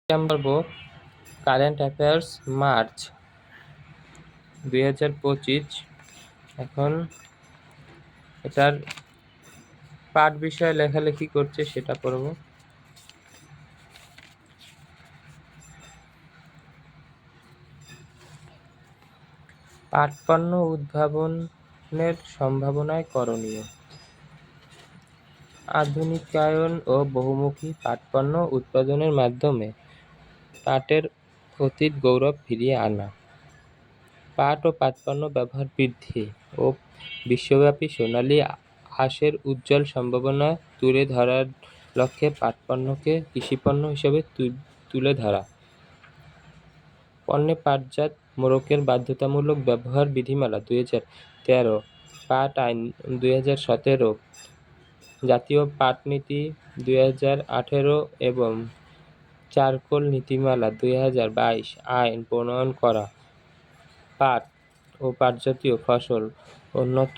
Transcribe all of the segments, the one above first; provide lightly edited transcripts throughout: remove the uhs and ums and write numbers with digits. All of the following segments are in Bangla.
পর্ব কারেন্ট অ্যাফেয়ার্স মার্চ 2025। এখন এটার পাঠ বিষয়ে লেখালেখি করছে, সেটা পড়ব। পাট পণ্য উদ্ভাবনের সম্ভাবনায় করণীয়। আধুনিকায়ন ও বহুমুখী পাট পণ্য উৎপাদনের মাধ্যমে পাটের অতীত গৌরব ফিরিয়ে আনা, পাট ও পাট পণ্য ব্যবহার বৃদ্ধি ও বিশ্বব্যাপী সোনালী আঁশের উজ্জ্বল সম্ভাবনা তুলে ধরার লক্ষ্যে পাট পণ্যকে কৃষিপণ্য হিসেবে তুলে ধরা। পণ্যে পাটজাত মোড়কের বাধ্যতামূলক ব্যবহার বিধিমালা 2013, পাট আইন 2017, জাতীয় পাট নীতি 2018 এবং চারকোল নীতিমালা 2022 আইন প্রণয়ন করা, পাট ও পাটজাতীয় ফসল উন্নত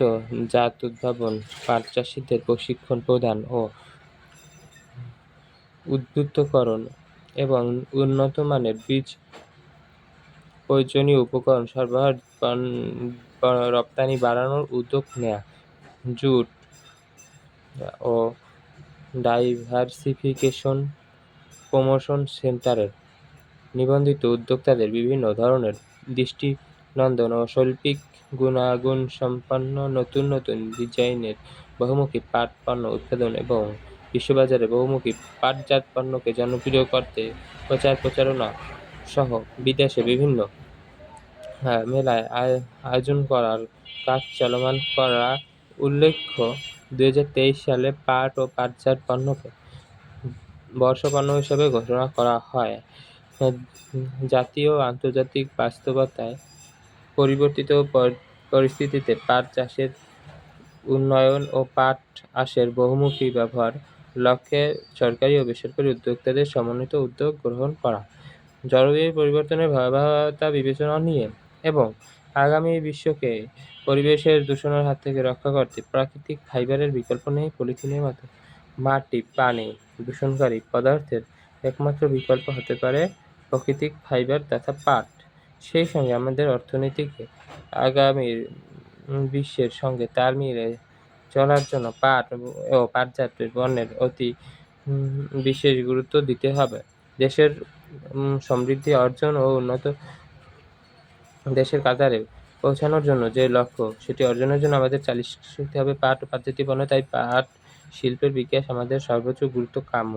জাত উদ্ভাবন, পাট চাষিদের প্রশিক্ষণ প্রদান ও উদ্বুদ্ধকরণ এবং উন্নত মানের বীজ, প্রয়োজনীয় উপকরণ সরবরাহ, রপ্তানি বাড়ানোর উদ্যোগ নেয়া, জুট ও ডাইভার্সিফিকেশন প্রমোশন সেন্টারের নিবন্ধিত উদ্যোক্তাদের বিভিন্ন ধরনের দৃষ্টিনন্দন ও শৈল্পিক গুণাগুণ সম্পন্ন নতুন নতুন ডিজাইনের বহুমুখী পাট পণ্য উৎপাদন এবং বিশ্ববাজারে বহুমুখী পাটজাত পণ্যকে জনপ্রিয় করতে প্রচার প্রচারণা সহ বিদেশে বিভিন্ন মেলায় আয়োজন করার কাজ চলমান করা। উল্লেখ্য, 2023 সালে পাট ও পাটজাত পণ্যকে বর্ষপণ্য হিসেবে ঘোষণা করা হয়। জাতীয় ও আন্তর্জাতিক বাস্তবতায় পরিবর্তিত পরিস্থিতিতে পাট চাষের উন্নয়ন ও পাট আঁশের বহুমুখী ব্যবহার লক্ষ্যে সরকারি ও বেসরকারি উদ্যোক্তাদের সমন্বিত উদ্যোগ গ্রহণ করা, জলবায়ু পরিবর্তনের ভয়াবহতা বিবেচনা নিয়ে এবং আগামী বিশ্বকে পরিবেশের দূষণের হাত থেকে রক্ষা করতে প্রাকৃতিক ফাইবারের বিকল্প নেই। পলিথিনের মতো মাটি, পানি দূষণকারী পদার্থের একমাত্র বিকল্প হতে পারে প্রাকৃতিক ফাইবার তথা পাট। সেই সঙ্গে আমাদের অর্থনীতিকে আগামীর বিশ্বের সঙ্গে তাল মিলিয়ে চলার জন্য পাট ও পাটজাত পণ্যের অতি বিশেষ গুরুত্ব দিতে হবে। দেশের সমৃদ্ধি অর্জন ও উন্নত দেশের কাতারে পৌঁছানোর জন্য যে লক্ষ্য, সেটি অর্জনের জন্য আমাদের চালিয়ে যেতে হবে পাট ও পাটজাতীয় পণ্য। তাই পাট শিল্পের বিকাশ আমাদের সর্বোচ্চ গুরুত্ব কাম্য।